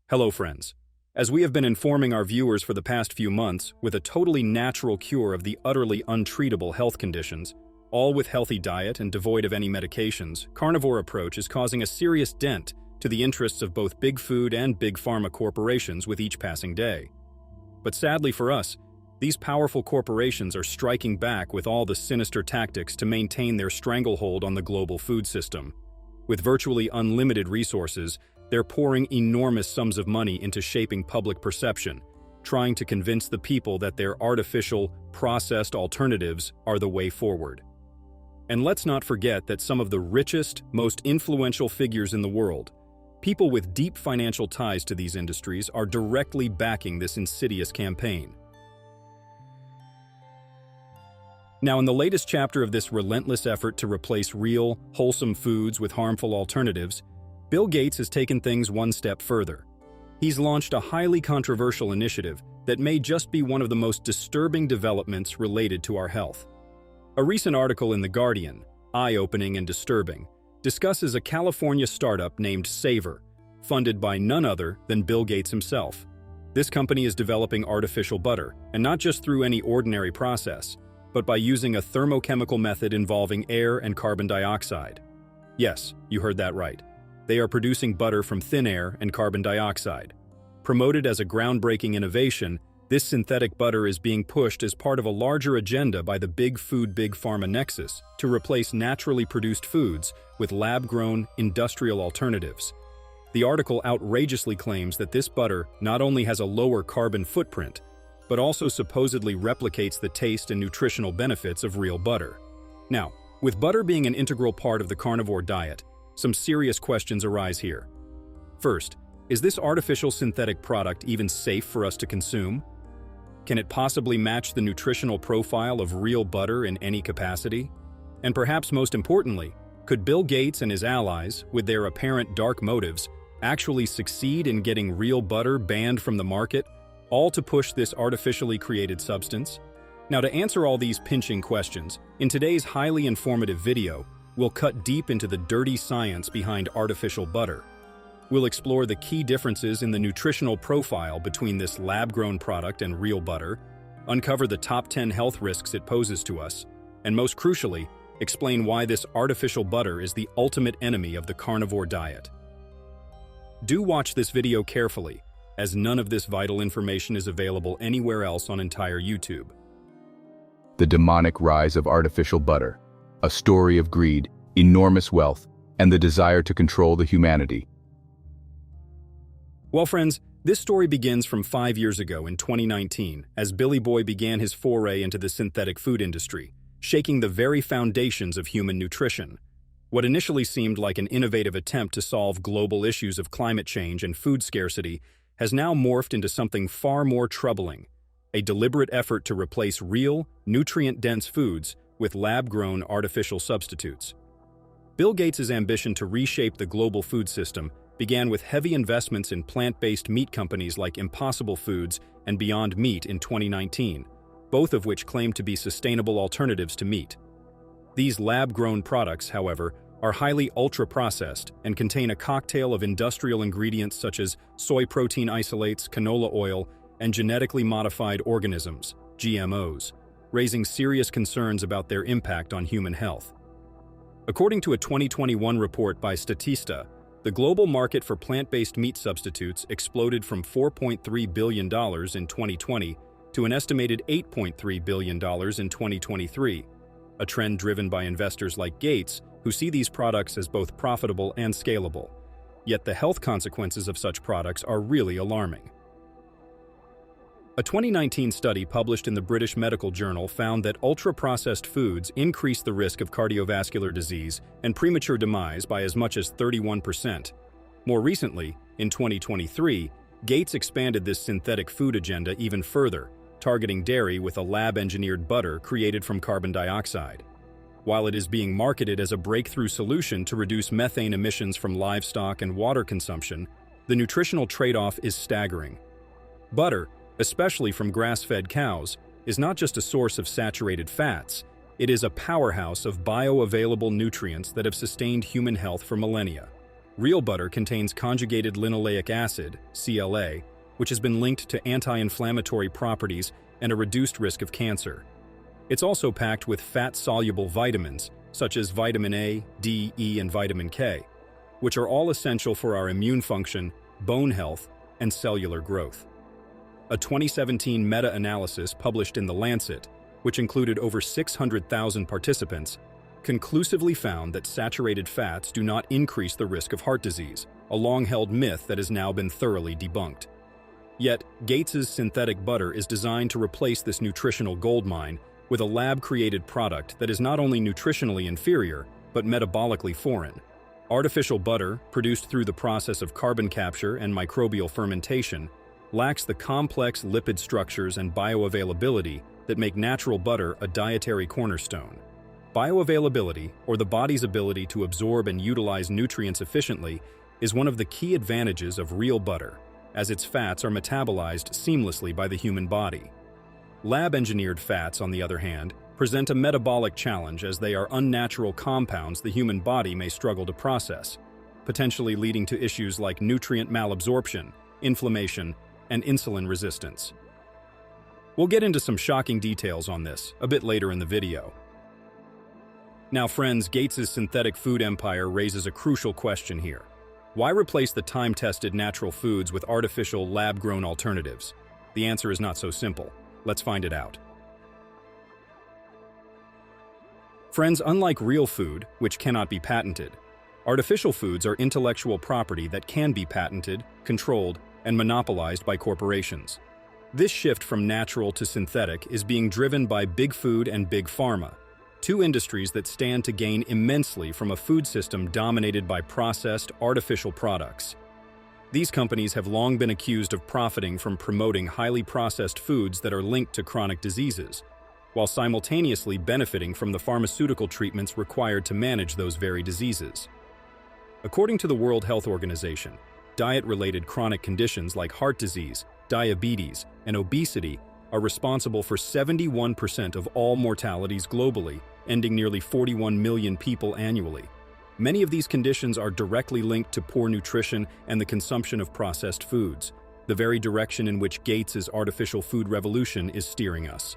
Hello, friends. As we have been informing our viewers for the past few months, with a totally natural cure of the utterly untreatable health conditions, all with healthy diet and devoid of any medications, carnivore approach is causing a serious dent to the interests of both big food and big pharma corporations with each passing day. But sadly for us, these powerful corporations are striking back with all the sinister tactics to maintain their stranglehold on the global food system. With virtually unlimited resources, they're pouring enormous sums of money into shaping public perception, trying to convince the people that their artificial, processed alternatives are the way forward. And let's not forget that some of the richest, most influential figures in the world, people with deep financial ties to these industries, are directly backing this insidious campaign. Now, in the latest chapter of this relentless effort to replace real, wholesome foods with harmful alternatives, Bill Gates has taken things one step further. He's launched a highly controversial initiative that may just be one of the most disturbing developments related to our health. A recent article in The Guardian, eye-opening and disturbing, discusses a California startup named Savor, funded by none other than Bill Gates himself. This company is developing artificial butter, and not just through any ordinary process, but by using a thermochemical method involving air and carbon dioxide. Yes, you heard that right. They are producing butter from thin air and carbon dioxide. Promoted as a groundbreaking innovation, this synthetic butter is being pushed as part of a larger agenda by the big food, big pharma nexus to replace naturally produced foods with lab-grown, industrial alternatives. The article outrageously claims that this butter not only has a lower carbon footprint, but also supposedly replicates the taste and nutritional benefits of real butter. Now, with butter being an integral part of the carnivore diet, some serious questions arise here. First, is this artificial synthetic product even safe for us to consume? Can it possibly match the nutritional profile of real butter in any capacity? And perhaps most importantly, could Bill Gates and his allies, with their apparent dark motives, actually succeed in getting real butter banned from the market, all to push this artificially created substance? Now, to answer all these pinching questions, in today's highly informative video, we'll cut deep into the dirty science behind artificial butter. We'll explore the key differences in the nutritional profile between this lab-grown product and real butter, uncover the top 10 health risks it poses to us, and most crucially, explain why this artificial butter is the ultimate enemy of the carnivore diet. Do watch this video carefully, as none of this vital information is available anywhere else on entire YouTube. The demonic rise of artificial butter. A story of greed, enormous wealth, and the desire to control the humanity. Well, friends, this story begins from 5 years ago in 2019, as Billy Boy began his foray into the synthetic food industry, shaking the very foundations of human nutrition. What initially seemed like an innovative attempt to solve global issues of climate change and food scarcity has now morphed into something far more troubling, a deliberate effort to replace real, nutrient-dense foods with lab-grown artificial substitutes. Bill Gates' ambition to reshape the global food system began with heavy investments in plant-based meat companies like Impossible Foods and Beyond Meat in 2019, both of which claim to be sustainable alternatives to meat. These lab-grown products, however, are highly ultra-processed and contain a cocktail of industrial ingredients such as soy protein isolates, canola oil, and genetically modified organisms, GMOs, raising serious concerns about their impact on human health. According to a 2021 report by Statista, the global market for plant-based meat substitutes exploded from $4.3 billion in 2020 to an estimated $8.3 billion in 2023, a trend driven by investors like Gates, who see these products as both profitable and scalable. Yet the health consequences of such products are really alarming. A 2019 study published in the British Medical Journal found that ultra-processed foods increase the risk of cardiovascular disease and premature demise by as much as 31%. More recently, in 2023, Gates expanded this synthetic food agenda even further, targeting dairy with a lab-engineered butter created from carbon dioxide. While it is being marketed as a breakthrough solution to reduce methane emissions from livestock and water consumption, the nutritional trade-off is staggering. Butter, especially from grass-fed cows, is not just a source of saturated fats, it is a powerhouse of bioavailable nutrients that have sustained human health for millennia. Real butter contains conjugated linoleic acid, CLA, which has been linked to anti-inflammatory properties and a reduced risk of cancer. It's also packed with fat-soluble vitamins, such as vitamin A, D, E, and vitamin K, which are all essential for our immune function, bone health, and cellular growth. A 2017 meta-analysis published in The Lancet, which included over 600,000 participants, conclusively found that saturated fats do not increase the risk of heart disease, a long-held myth that has now been thoroughly debunked. Yet, Gates's synthetic butter is designed to replace this nutritional goldmine with a lab-created product that is not only nutritionally inferior, but metabolically foreign. Artificial butter, produced through the process of carbon capture and microbial fermentation, lacks the complex lipid structures and bioavailability that make natural butter a dietary cornerstone. Bioavailability, or the body's ability to absorb and utilize nutrients efficiently, is one of the key advantages of real butter, as its fats are metabolized seamlessly by the human body. Lab-engineered fats, on the other hand, present a metabolic challenge as they are unnatural compounds the human body may struggle to process, potentially leading to issues like nutrient malabsorption, inflammation, and insulin resistance. We'll get into some shocking details on this a bit later in the video. Now friends, Gates's synthetic food empire raises a crucial question here. Why replace the time-tested natural foods with artificial, lab-grown alternatives? The answer is not so simple. Let's find it out. Friends, unlike real food, which cannot be patented, artificial foods are intellectual property that can be patented, controlled, and monopolized by corporations. This shift from natural to synthetic is being driven by big food and big pharma, two industries that stand to gain immensely from a food system dominated by processed, artificial products. These companies have long been accused of profiting from promoting highly processed foods that are linked to chronic diseases, while simultaneously benefiting from the pharmaceutical treatments required to manage those very diseases. According to the World Health Organization, diet-related chronic conditions like heart disease, diabetes, and obesity are responsible for 71% of all mortalities globally, ending nearly 41 million people annually. Many of these conditions are directly linked to poor nutrition and the consumption of processed foods, the very direction in which Gates's artificial food revolution is steering us.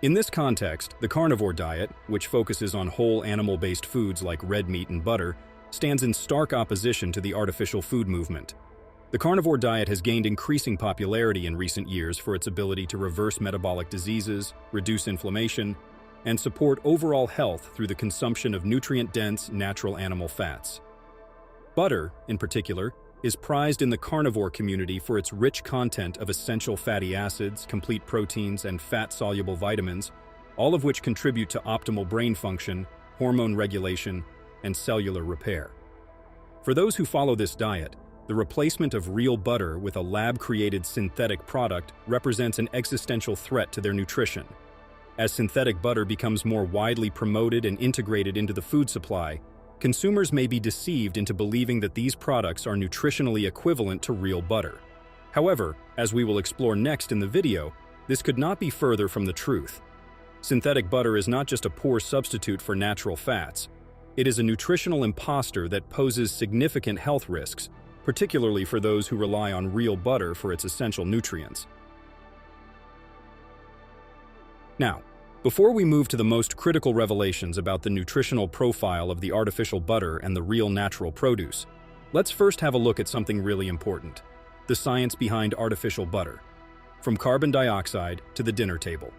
In this context, the carnivore diet, which focuses on whole animal-based foods like red meat and butter, stands in stark opposition to the artificial food movement. The carnivore diet has gained increasing popularity in recent years for its ability to reverse metabolic diseases, reduce inflammation, and support overall health through the consumption of nutrient-dense, natural animal fats. Butter, in particular, is prized in the carnivore community for its rich content of essential fatty acids, complete proteins, and fat-soluble vitamins, all of which contribute to optimal brain function, hormone regulation, and cellular repair. For those who follow this diet, the replacement of real butter with a lab-created synthetic product represents an existential threat to their nutrition. As synthetic butter becomes more widely promoted and integrated into the food supply, consumers may be deceived into believing that these products are nutritionally equivalent to real butter. However, as we will explore next in the video, this could not be further from the truth. Synthetic butter is not just a poor substitute for natural fats. It is a nutritional imposter that poses significant health risks, particularly for those who rely on real butter for its essential nutrients. Now, before we move to the most critical revelations about the nutritional profile of the artificial butter and the real natural produce, let's first have a look at something really important: the science behind artificial butter, from carbon dioxide to the dinner table.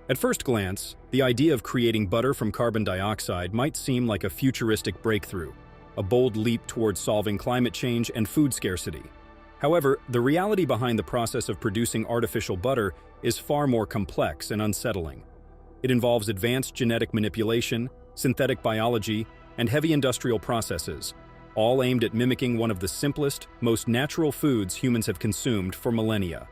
At first glance, the idea of creating butter from carbon dioxide might seem like a futuristic breakthrough, a bold leap towards solving climate change and food scarcity. However, the reality behind the process of producing artificial butter is far more complex and unsettling. It involves advanced genetic manipulation, synthetic biology, and heavy industrial processes, all aimed at mimicking one of the simplest, most natural foods humans have consumed for millennia.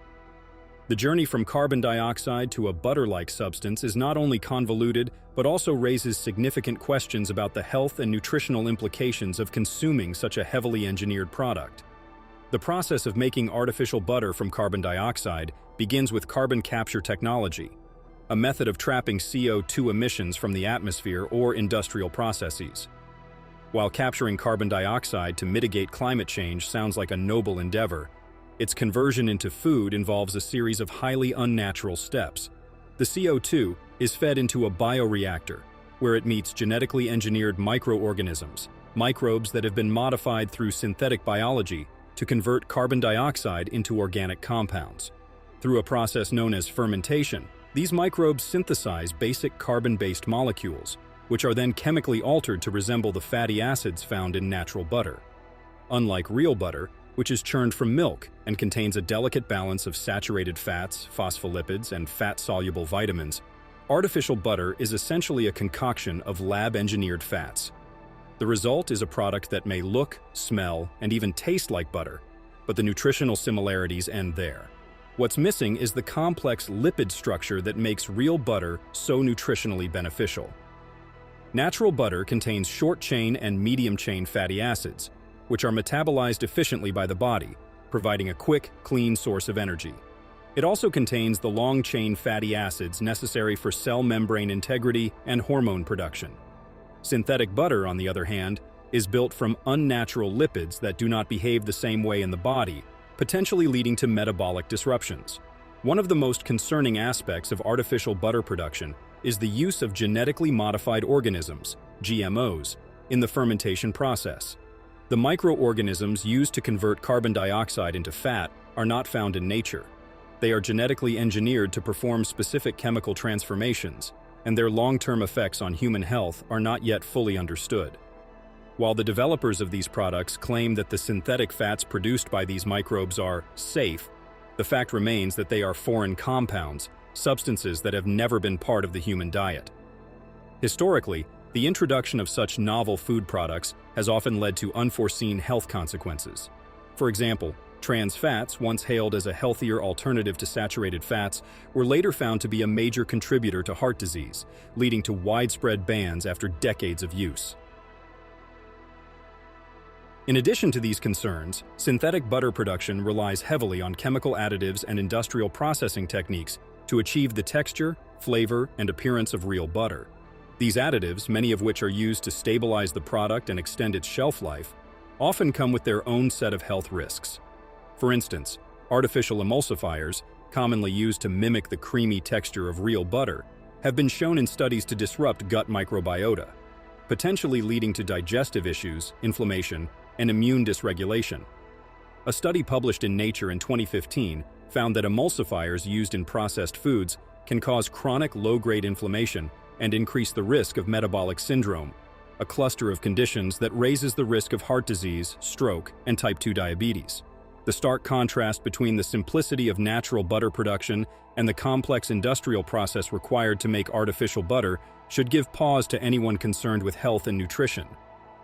The journey from carbon dioxide to a butter-like substance is not only convoluted, but also raises significant questions about the health and nutritional implications of consuming such a heavily engineered product. The process of making artificial butter from carbon dioxide begins with carbon capture technology, a method of trapping CO2 emissions from the atmosphere or industrial processes. While capturing carbon dioxide to mitigate climate change sounds like a noble endeavor, its conversion into food involves a series of highly unnatural steps. The CO2 is fed into a bioreactor, where it meets genetically engineered microorganisms, microbes that have been modified through synthetic biology to convert carbon dioxide into organic compounds. Through a process known as fermentation, these microbes synthesize basic carbon-based molecules, which are then chemically altered to resemble the fatty acids found in natural butter. Unlike real butter, which is churned from milk and contains a delicate balance of saturated fats, phospholipids, and fat-soluble vitamins, artificial butter is essentially a concoction of lab-engineered fats. The result is a product that may look, smell, and even taste like butter, but the nutritional similarities end there. What's missing is the complex lipid structure that makes real butter so nutritionally beneficial. Natural butter contains short-chain and medium-chain fatty acids, which are metabolized efficiently by the body, providing a quick, clean source of energy. It also contains the long-chain fatty acids necessary for cell membrane integrity and hormone production. Synthetic butter, on the other hand, is built from unnatural lipids that do not behave the same way in the body, potentially leading to metabolic disruptions. One of the most concerning aspects of artificial butter production is the use of genetically modified organisms, GMOs, in the fermentation process. The microorganisms used to convert carbon dioxide into fat are not found in nature. They are genetically engineered to perform specific chemical transformations, and their long-term effects on human health are not yet fully understood. While the developers of these products claim that the synthetic fats produced by these microbes are safe, the fact remains that they are foreign compounds, substances that have never been part of the human diet. Historically, the introduction of such novel food products has often led to unforeseen health consequences. For example, trans fats, once hailed as a healthier alternative to saturated fats, were later found to be a major contributor to heart disease, leading to widespread bans after decades of use. In addition to these concerns, synthetic butter production relies heavily on chemical additives and industrial processing techniques to achieve the texture, flavor, and appearance of real butter. These additives, many of which are used to stabilize the product and extend its shelf life, often come with their own set of health risks. For instance, artificial emulsifiers, commonly used to mimic the creamy texture of real butter, have been shown in studies to disrupt gut microbiota, potentially leading to digestive issues, inflammation, and immune dysregulation. A study published in Nature in 2015 found that emulsifiers used in processed foods can cause chronic low-grade inflammation and increase the risk of metabolic syndrome, a cluster of conditions that raises the risk of heart disease, stroke, and type 2 diabetes. The stark contrast between the simplicity of natural butter production and the complex industrial process required to make artificial butter should give pause to anyone concerned with health and nutrition.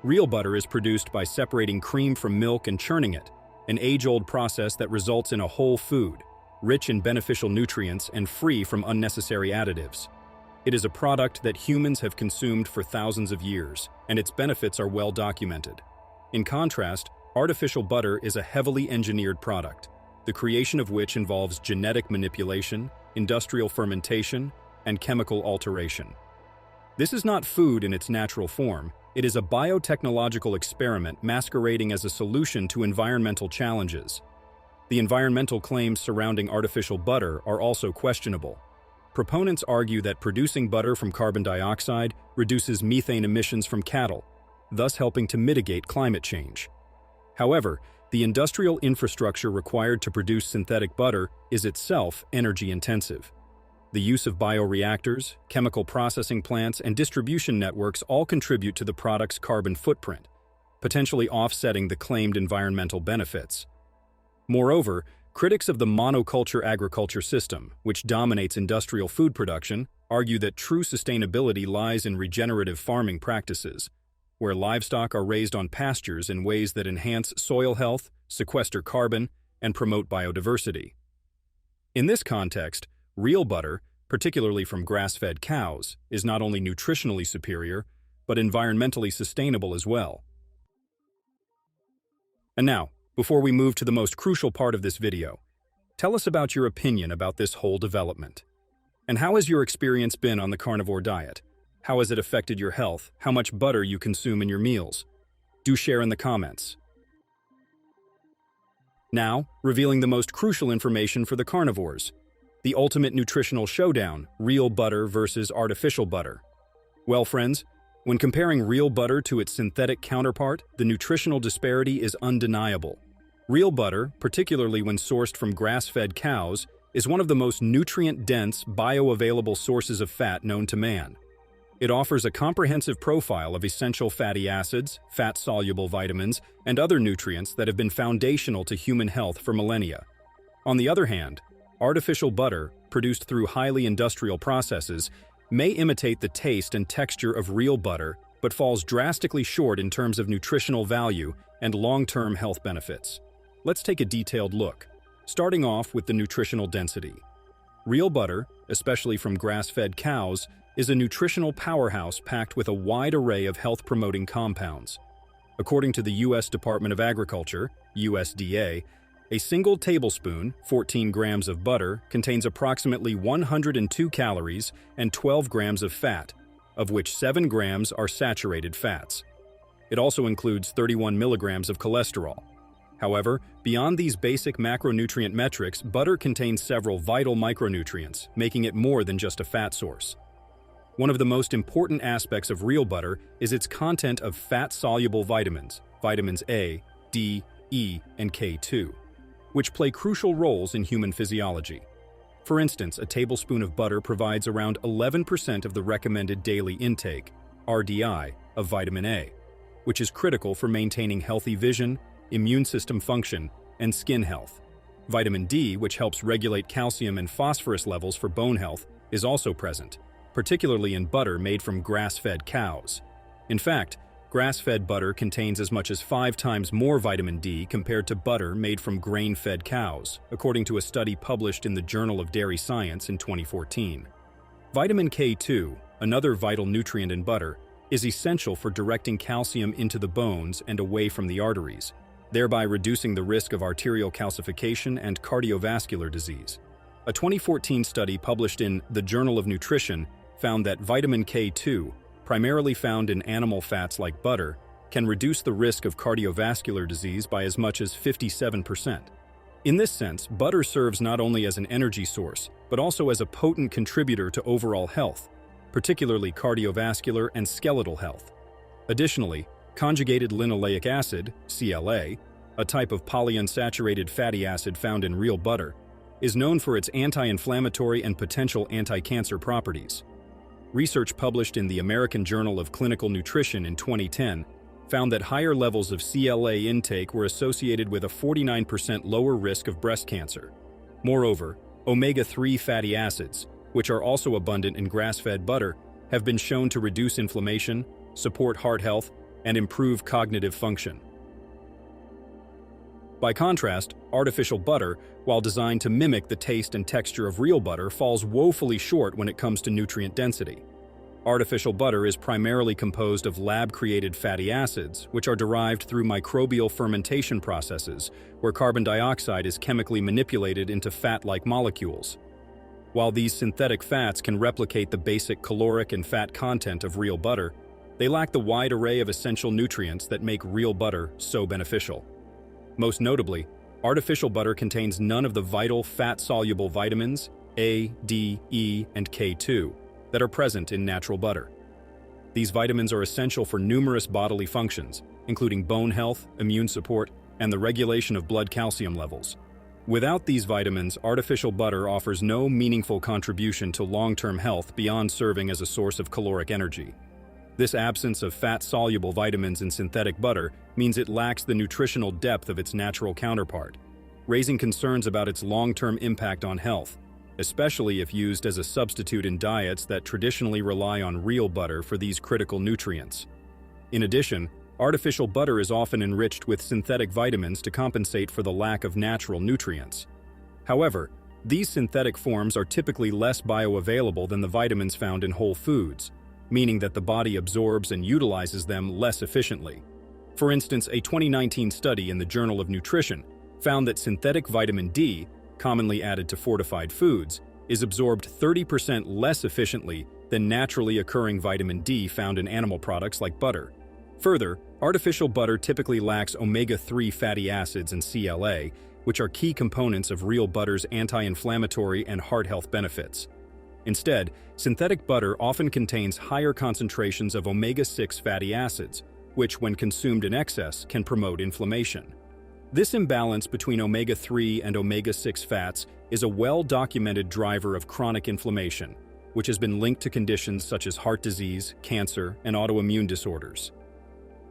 Real butter is produced by separating cream from milk and churning it, an age-old process that results in a whole food, rich in beneficial nutrients and free from unnecessary additives. It is a product that humans have consumed for thousands of years, and its benefits are well documented. In contrast, artificial butter is a heavily engineered product, the creation of which involves genetic manipulation, industrial fermentation, and chemical alteration. This is not food in its natural form. It is a biotechnological experiment masquerading as a solution to environmental challenges. The environmental claims surrounding artificial butter are also questionable. Proponents argue that producing butter from carbon dioxide reduces methane emissions from cattle, thus helping to mitigate climate change. However, the industrial infrastructure required to produce synthetic butter is itself energy-intensive. The use of bioreactors, chemical processing plants, and distribution networks all contribute to the product's carbon footprint, potentially offsetting the claimed environmental benefits. Moreover, critics of the monoculture agriculture system, which dominates industrial food production, argue that true sustainability lies in regenerative farming practices, where livestock are raised on pastures in ways that enhance soil health, sequester carbon, and promote biodiversity. In this context, real butter, particularly from grass-fed cows, is not only nutritionally superior, but environmentally sustainable as well. And now, before we move to the most crucial part of this video, tell us about your opinion about this whole development. And how has your experience been on the carnivore diet? How has it affected your health? How much butter you consume in your meals? Do share in the comments. Now, revealing the most crucial information for the carnivores. The ultimate nutritional showdown, real butter versus artificial butter. Well, friends, when comparing real butter to its synthetic counterpart, the nutritional disparity is undeniable. Real butter, particularly when sourced from grass-fed cows, is one of the most nutrient-dense, bioavailable sources of fat known to man. It offers a comprehensive profile of essential fatty acids, fat-soluble vitamins, and other nutrients that have been foundational to human health for millennia. On the other hand, artificial butter, produced through highly industrial processes, may imitate the taste and texture of real butter, but falls drastically short in terms of nutritional value and long-term health benefits. Let's take a detailed look, starting off with the nutritional density. Real butter, especially from grass-fed cows, is a nutritional powerhouse packed with a wide array of health-promoting compounds. According to the U.S. Department of Agriculture, USDA, a single tablespoon, 14 grams of butter, contains approximately 102 calories and 12 grams of fat, of which 7 grams are saturated fats. It also includes 31 milligrams of cholesterol. However, beyond these basic macronutrient metrics, butter contains several vital micronutrients, making it more than just a fat source. One of the most important aspects of real butter is its content of fat-soluble vitamins, vitamins A, D, E, and K2, which play crucial roles in human physiology. For instance, a tablespoon of butter provides around 11% of the recommended daily intake, RDI, of vitamin A, which is critical for maintaining healthy vision, immune system function, and skin health. Vitamin D, which helps regulate calcium and phosphorus levels for bone health, is also present, particularly in butter made from grass-fed cows. In fact, grass-fed butter contains as much as 5 times more vitamin D compared to butter made from grain-fed cows, according to a study published in the Journal of Dairy Science in 2014. Vitamin K2, another vital nutrient in butter, is essential for directing calcium into the bones and away from the arteries, thereby reducing the risk of arterial calcification and cardiovascular disease. A 2014 study published in the Journal of Nutrition found that vitamin K2, primarily found in animal fats like butter, can reduce the risk of cardiovascular disease by as much as 57%. In this sense, butter serves not only as an energy source, but also as a potent contributor to overall health, particularly cardiovascular and skeletal health. Additionally, conjugated linoleic acid, CLA, a type of polyunsaturated fatty acid found in real butter, is known for its anti-inflammatory and potential anti-cancer properties. Research published in the American Journal of Clinical Nutrition in 2010 found that higher levels of CLA intake were associated with a 49% lower risk of breast cancer. Moreover, omega-3 fatty acids, which are also abundant in grass-fed butter, have been shown to reduce inflammation, support heart health, and improve cognitive function. By contrast, artificial butter, while designed to mimic the taste and texture of real butter, falls woefully short when it comes to nutrient density. Artificial butter is primarily composed of lab-created fatty acids, which are derived through microbial fermentation processes, where carbon dioxide is chemically manipulated into fat-like molecules. While these synthetic fats can replicate the basic caloric and fat content of real butter, they lack the wide array of essential nutrients that make real butter so beneficial. Most notably, artificial butter contains none of the vital fat-soluble vitamins A, D, E, and K2 that are present in natural butter. These vitamins are essential for numerous bodily functions, including bone health, immune support, and the regulation of blood calcium levels. Without these vitamins, artificial butter offers no meaningful contribution to long-term health beyond serving as a source of caloric energy. This absence of fat-soluble vitamins in synthetic butter means it lacks the nutritional depth of its natural counterpart, raising concerns about its long-term impact on health, especially if used as a substitute in diets that traditionally rely on real butter for these critical nutrients. In addition, artificial butter is often enriched with synthetic vitamins to compensate for the lack of natural nutrients. However, these synthetic forms are typically less bioavailable than the vitamins found in whole foods, meaning that the body absorbs and utilizes them less efficiently. For instance, a 2019 study in the Journal of Nutrition found that synthetic vitamin D, commonly added to fortified foods, is absorbed 30% less efficiently than naturally occurring vitamin D found in animal products like butter. Further, Artificial butter typically lacks omega-3 fatty acids and CLA, which are key components of real butter's anti-inflammatory and heart health benefits. Instead, synthetic butter often contains higher concentrations of omega-6 fatty acids, which, when consumed in excess, can promote inflammation. This imbalance between omega-3 and omega-6 fats is a well-documented driver of chronic inflammation, which has been linked to conditions such as heart disease, cancer, and autoimmune disorders.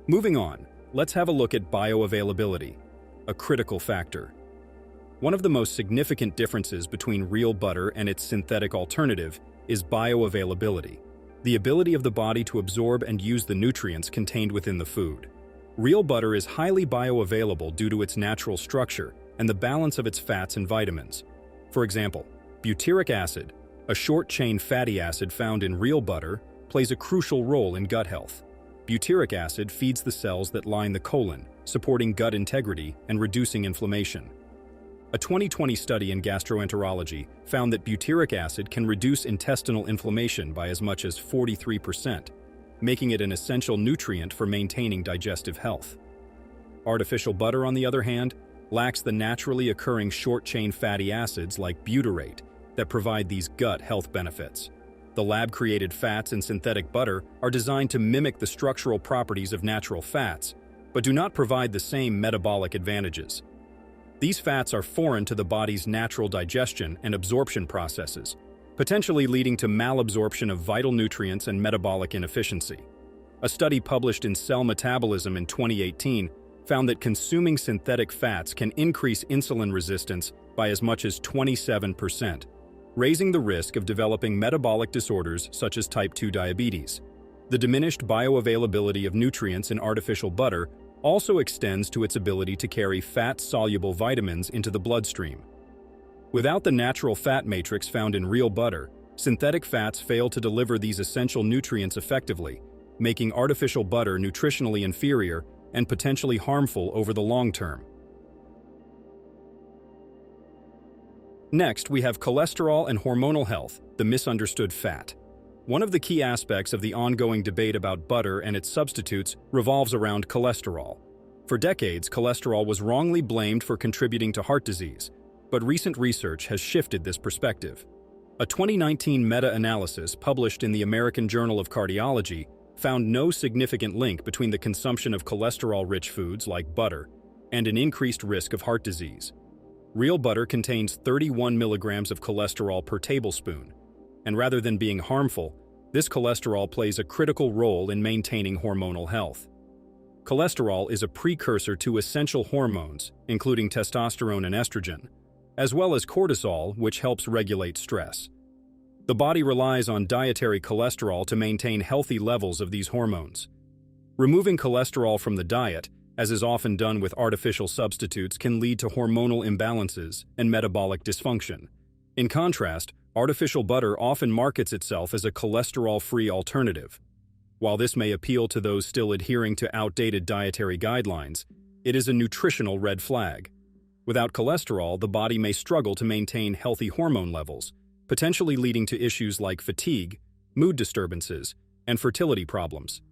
Moving on, let's have a look at bioavailability, a critical factor. One of the most significant differences between real butter and its synthetic alternative is bioavailability, the ability of the body to absorb and use the nutrients contained within the food. Real butter is highly bioavailable due to its natural structure and the balance of its fats and vitamins. For example, butyric acid, a short-chain fatty acid found in real butter, plays a crucial role in gut health. Butyric acid feeds the cells that line the colon, supporting gut integrity and reducing inflammation. A 2020 study in gastroenterology found that butyric acid can reduce intestinal inflammation by as much as 43%, making it an essential nutrient for maintaining digestive health. Artificial butter, on the other hand, lacks the naturally occurring short-chain fatty acids like butyrate that provide these gut health benefits. The lab-created fats in synthetic butter are designed to mimic the structural properties of natural fats, but do not provide the same metabolic advantages. These fats are foreign to the body's natural digestion and absorption processes, potentially leading to malabsorption of vital nutrients and metabolic inefficiency. A study published in Cell Metabolism in 2018 found that consuming synthetic fats can increase insulin resistance by as much as 27%, raising the risk of developing metabolic disorders such as type 2 diabetes. The diminished bioavailability of nutrients in artificial butter also extends to its ability to carry fat-soluble vitamins into the bloodstream. Without the natural fat matrix found in real butter, synthetic fats fail to deliver these essential nutrients effectively, making artificial butter nutritionally inferior and potentially harmful over the long term. Next, we have cholesterol and hormonal health, the misunderstood fat. One of the key aspects of the ongoing debate about butter and its substitutes revolves around cholesterol. For decades, cholesterol was wrongly blamed for contributing to heart disease, but recent research has shifted this perspective. A 2019 meta-analysis published in the American Journal of Cardiology found no significant link between the consumption of cholesterol-rich foods like butter and an increased risk of heart disease. Real butter contains 31 milligrams of cholesterol per tablespoon, and rather than being harmful, this cholesterol plays a critical role in maintaining hormonal health. Cholesterol is a precursor to essential hormones, including testosterone and estrogen, as well as cortisol, which helps regulate stress. The body relies on dietary cholesterol to maintain healthy levels of these hormones. Removing cholesterol from the diet, as is often done with artificial substitutes, can lead to hormonal imbalances and metabolic dysfunction. In contrast, artificial butter often markets itself as a cholesterol-free alternative. While this may appeal to those still adhering to outdated dietary guidelines, it is a nutritional red flag. Without cholesterol, the body may struggle to maintain healthy hormone levels, potentially leading to issues like fatigue, mood disturbances, and fertility problems.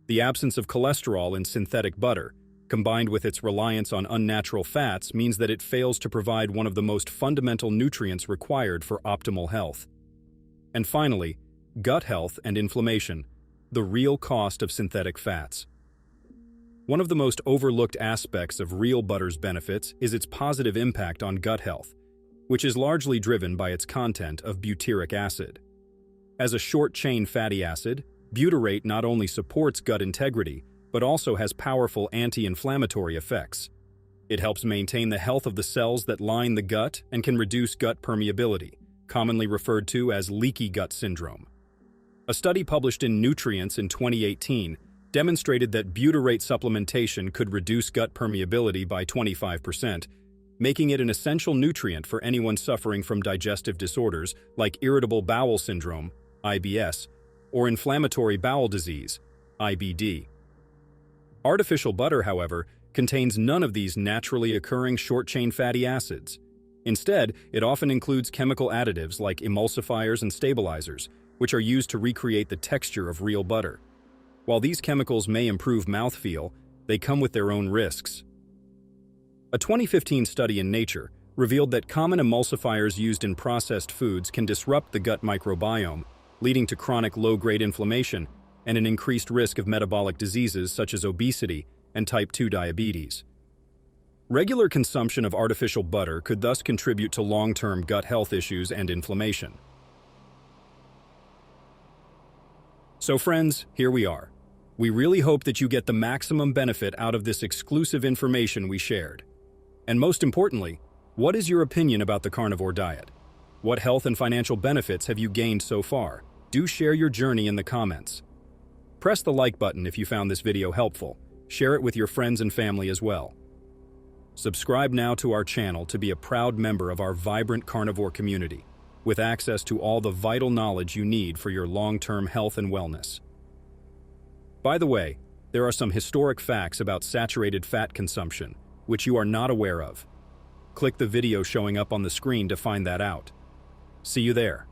The absence of cholesterol in synthetic butter, combined with its reliance on unnatural fats, means that it fails to provide one of the most fundamental nutrients required for optimal health. And finally, gut health and inflammation, the real cost of synthetic fats. One of the most overlooked aspects of real butter's benefits is its positive impact on gut health, which is largely driven by its content of butyric acid. As a short-chain fatty acid, butyrate not only supports gut integrity, but also has powerful anti-inflammatory effects. It helps maintain the health of the cells that line the gut and can reduce gut permeability, commonly referred to as leaky gut syndrome. A study published in Nutrients in 2018 demonstrated that butyrate supplementation could reduce gut permeability by 25%, making it an essential nutrient for anyone suffering from digestive disorders like irritable bowel syndrome, IBS, or inflammatory bowel disease, IBD. Artificial butter, however, contains none of these naturally occurring short-chain fatty acids. Instead, it often includes chemical additives like emulsifiers and stabilizers, which are used to recreate the texture of real butter. While these chemicals may improve mouthfeel, they come with their own risks. A 2015 study in Nature revealed that common emulsifiers used in processed foods can disrupt the gut microbiome, leading to chronic low-grade inflammation and an increased risk of metabolic diseases such as obesity and type 2 diabetes. Regular consumption of artificial butter could thus contribute to long-term gut health issues and inflammation. So friends, here we are. We really hope that you get the maximum benefit out of this exclusive information we shared. And most importantly, what is your opinion about the carnivore diet? What health and financial benefits have you gained so far? Do share your journey in the comments. Press the like button if you found this video helpful. Share it with your friends and family as well. Subscribe now to our channel to be a proud member of our vibrant carnivore community, with access to all the vital knowledge you need for your long-term health and wellness. By the way, there are some historic facts about saturated fat consumption, which you are not aware of. Click the video showing up on the screen to find that out. See you there.